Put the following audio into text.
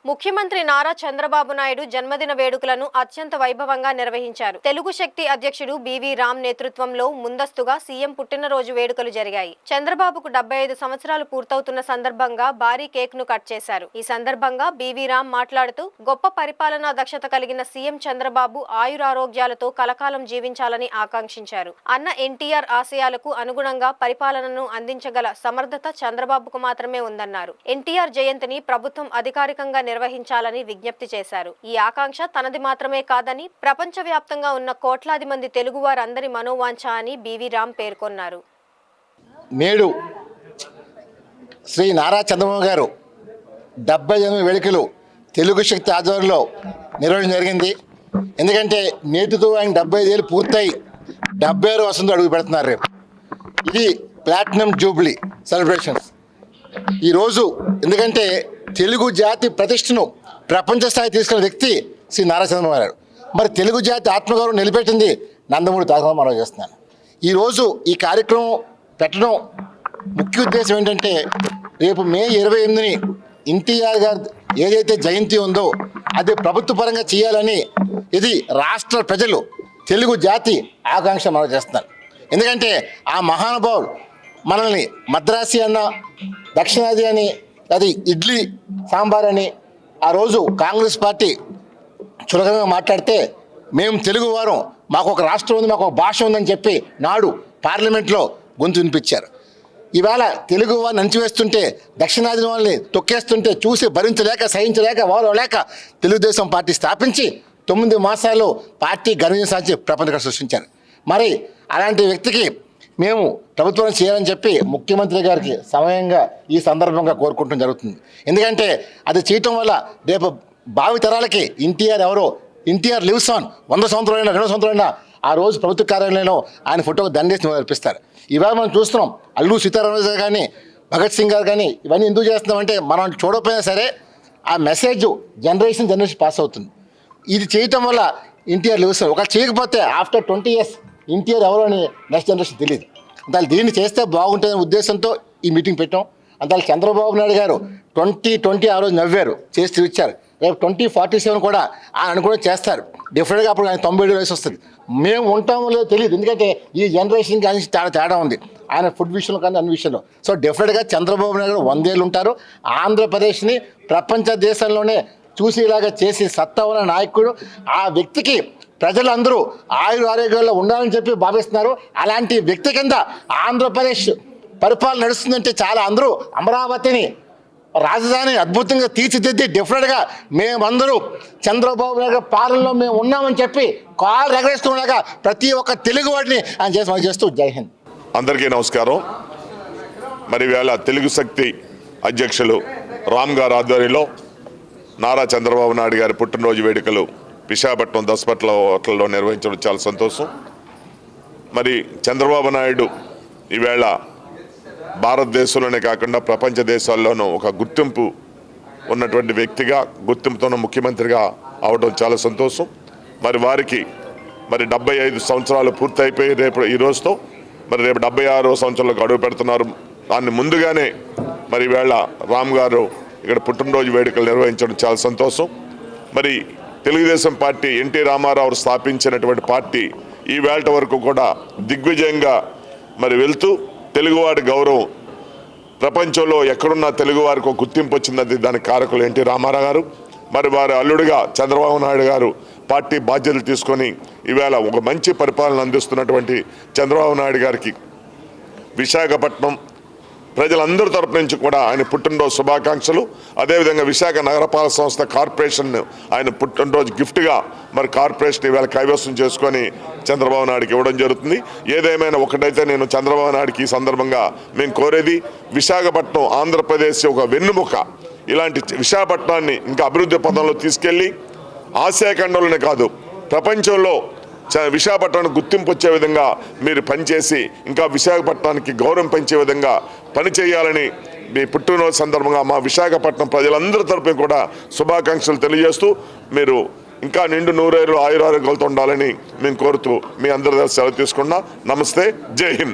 ముఖ్యమంత్రి నారా చంద్రబాబు నాయుడు జన్మదిన వేడుకలను అత్యంత వైభవంగా నిర్వహించారు. తెలుగు శక్తి అధ్యక్షుడు బివి రామ్ నేతృత్వంలో ముందస్తుగా సీఎం పుట్టినరోజు వేడుకలు జరిగాయి. చంద్రబాబుకు 75 సంవత్సరాలు పూర్తవుతున్న సందర్భంగా భారీ కేక్ ను కట్ చేశారు. ఈ సందర్భంగా బివి రామ్ మాట్లాడుతూ గొప్ప పరిపాలనా దక్షత కలిగిన సీఎం చంద్రబాబు ఆయురారోగ్యాలతో కలకాలం జీవించాలని ఆకాంక్షించారు. అన్న ఎన్టీఆర్ ఆశయాలకు అనుగుణంగా పరిపాలనను అందించగల సమర్థత చంద్రబాబుకు మాత్రమే ఉందన్నారు. ఎన్టీఆర్ జయంతిని ప్రభుత్వం అధికారికంగా నిర్వహించాలని విజ్ఞప్తి చేశారు. ఈ ఆకాంక్ష తనది మాత్రమే కాదని ప్రపంచవ్యాప్తంగా ఉన్న కోట్లాది మంది తెలుగువారందరి మనోవాంఛ అని బివి రామ్ పేర్కొన్నారు. నేడు శ్రీ నారా చంద్రబాబు గారు 78 వేడుకలు తెలుగు శక్తి ఆధ్వర్యంలో నిర్వహించడం జరిగింది. ఎందుకంటే నేటితో ఆయన 75 ఏళ్ళు పూర్తయి 76 వసంతం అడుగు పెడుతున్నారు. రేపు ఇది ప్లాటినం జూబ్లీ సెలబ్రేషన్స్. ఈరోజు ఎందుకంటే తెలుగు జాతి ప్రతిష్టను ప్రపంచ స్థాయి తీసుకున్న వ్యక్తి శ్రీ నారా చంద్రబాబు గారు. మరి తెలుగు జాతి ఆత్మగౌరవం నిలబెట్టింది నందమూరి తారక మనం చేస్తున్నాను. ఈరోజు ఈ కార్యక్రమం పెట్టడం ముఖ్య ఉద్దేశం ఏంటంటే రేపు మే 28ని ఎన్టీఆర్ గారు ఏదైతే జయంతి ఉందో అది ప్రభుత్వ పరంగా చేయాలని ఇది రాష్ట్ర ప్రజలు తెలుగు జాతి ఆకాంక్ష మనం చేస్తున్నారు. ఎందుకంటే ఆ మహానుభావుడు మనల్ని మద్రాసి అన్న దక్షిణాది అని అది ఇడ్లీ సాంబార్ అని ఆ రోజు కాంగ్రెస్ పార్టీ చులకనగా మాట్లాడితే మేము తెలుగువారం మాకు ఒక రాష్ట్రం ఉంది, మాకు ఒక భాష ఉందని చెప్పి నాడు పార్లమెంట్లో గొంతు వినిపించారు. ఈవేళ తెలుగు వారిని అణచివేస్తుంటే దక్షిణాది వాళ్ళని తొక్కేస్తుంటే చూసి భరించలేక సహించలేక వారలేక తెలుగుదేశం పార్టీ స్థాపించి 9 మాసాలు పార్టీ ఘనత సాధించి ప్రపంచంగా సృష్టించారు. మరి అలాంటి వ్యక్తికి మేము ప్రభుత్వం చేయాలని చెప్పి ముఖ్యమంత్రి గారికి సమయంగా ఈ సందర్భంగా కోరుకుంటం జరుగుతుంది. ఎందుకంటే అది చేయటం వల్ల రేపు భావి తరాలకి ఎన్టీఆర్ ఎవరో, ఎన్టీఆర్ లివ్స్ ఆన్ 100 సంవత్సరాలైనా 200 సంవత్సరాలైనా ఆ రోజు ప్రభుత్వ కార్యాలయంలో ఆయన ఫోటోకు దండేసి అర్పిస్తారు. ఇవాళ మనం చూస్తున్నాం అల్లూరి సీతారామరాజు గారు కానీ భగత్ సింగ్ గారు కానీ ఇవన్నీ ఎందుకు చేస్తున్నామంటే మనం చూడకపోయినా సరే ఆ మెసేజ్ జనరేషన్ పాస్ అవుతుంది. ఇది చేయటం వల్ల ఎన్టీఆర్ లివ్స్ ఆన్ ఒకవేళ చేయకపోతే ఆఫ్టర్ 20 years ఎన్టీఆర్ ఎవరో అని నెక్స్ట్ జనరేషన్ తెలియదు. అంత దీన్ని చేస్తే బాగుంటుందనే ఉద్దేశంతో ఈ మీటింగ్ పెట్టాం. అంత చంద్రబాబు నాయుడు గారు 2020 ఆ రోజు నవ్వారు, చేసి చూపించారు. రేపు 2047 కూడా ఆయన అనుకుని చేస్తారు. డెఫినెట్గా అప్పుడు ఆయన 97 వయసు వస్తుంది. మేము ఉంటామో లేదో తెలియదు, ఎందుకంటే ఈ జనరేషన్ కానీ తేడా ఉంది ఆయన ఫుడ్ విషయంలో కానీ అన్ని విషయంలో. సో డెఫినెట్గా చంద్రబాబు నాయుడు 100 ఏళ్ళు ఉంటారు. ఆంధ్రప్రదేశ్ని ప్రపంచ దేశంలోనే చూసేలాగా చేసి సత్తా ఉన్న నాయకుడు. ఆ వ్యక్తికి ప్రజలందరూ ఆరోగ్యాల్లో ఉండాలని చెప్పి భావిస్తున్నారు. అలాంటి వ్యక్తి కింద ఆంధ్రప్రదేశ్ పరిపాలన నడుస్తుందంటే చాలా అందరూ అమరావతిని రాజధాని అద్భుతంగా తీర్చిదిద్ది డెఫినెట్గా మేమందరూ చంద్రబాబు నాయుడు పాలనలో మేము ఉన్నామని చెప్పి కాలు ఎగరేస్తుండగా ప్రతి ఒక్క తెలుగు వాటిని ఆయన చేస్తూ జై హింద్. అందరికీ నమస్కారం. మరి వేళ తెలుగు శక్తి అధ్యక్షులు రామ్ గారి ఆధ్వర్యంలో నారా చంద్రబాబు నాయుడు గారి పుట్టినరోజు వేడుకలు విశాఖపట్నం దసపట్ల హోటల్లో నిర్వహించడం చాలా సంతోషం. మరి చంద్రబాబు నాయుడు ఈవేళ భారతదేశంలోనే కాకుండా ప్రపంచ దేశాల్లోనూ ఒక గుర్తింపు ఉన్నటువంటి వ్యక్తిగా, గుర్తింపుతో ఉన్న ముఖ్యమంత్రిగా అవడం చాలా సంతోషం. మరి వారికి 75 సంవత్సరాలు పూర్తయిపోయి ఈ రోజుతో రేపు 76వ సంవత్సరంలోకి అడుగు పెడుతున్నారు. దాన్ని ముందుగానే ఈవేళ రామ్ గారు ఇక్కడ పుట్టినరోజు వేడుకలు నిర్వహించడం చాలా సంతోషం. మరి తెలుగుదేశం పార్టీ ఎన్టీ రామారావు స్థాపించినటువంటి పార్టీ ఈ వేళ వరకు కూడా దిగ్విజయంగా వెళ్తూ తెలుగువాడి గౌరవం ప్రపంచంలో ఎక్కడున్న తెలుగువారికి ఒక గుర్తింపు వచ్చింది. దానికి కారకులు ఎన్టీ రామారావు గారు. వారి అల్లుడిగా చంద్రబాబు నాయుడు గారు పార్టీ బాధ్యతలు తీసుకొని ఈవేళ ఒక మంచి పరిపాలన అందిస్తున్నటువంటి చంద్రబాబు నాయుడు గారికి విశాఖపట్నం ప్రజలందరి తరపు నుంచి కూడా ఆయన పుట్టినరోజు శుభాకాంక్షలు. అదేవిధంగా విశాఖ నగరపాలక సంస్థ కార్పొరేషన్ ఆయన పుట్టినరోజు గిఫ్ట్గా కార్పొరేషన్ ఈవేళ కైవసం చేసుకొని చంద్రబాబు నాయుడుకి ఇవ్వడం జరుగుతుంది. ఏదేమైనా ఒకటైతే నేను చంద్రబాబు నాయుడుకి ఈ సందర్భంగా మేము కోరేది, విశాఖపట్నం ఆంధ్రప్రదేశ్ ఒక వెన్నుముక. ఇలాంటి విశాఖపట్నాన్ని ఇంకా అభివృద్ధి పథంలో తీసుకెళ్ళి ఆసియా ఖండంలోనే కాదు ప్రపంచంలో విశాఖపట్నానికి గుర్తింపు వచ్చే విధంగా మీరు పనిచేసి ఇంకా విశాఖపట్నానికి గౌరవం పెంచే విధంగా పనిచేయాలని మీ పుట్టినరోజు సందర్భంగా మా విశాఖపట్నం ప్రజలందరి తరపున కూడా శుభాకాంక్షలు తెలియజేస్తూ మీరు ఇంకా నిండు నూరేళ్ళు ఆయురారోగ్యాలతో ఉండాలని మేము కోరుతూ మీ అందరి సెలవు తీసుకున్నా. నమస్తే, జై హింద్.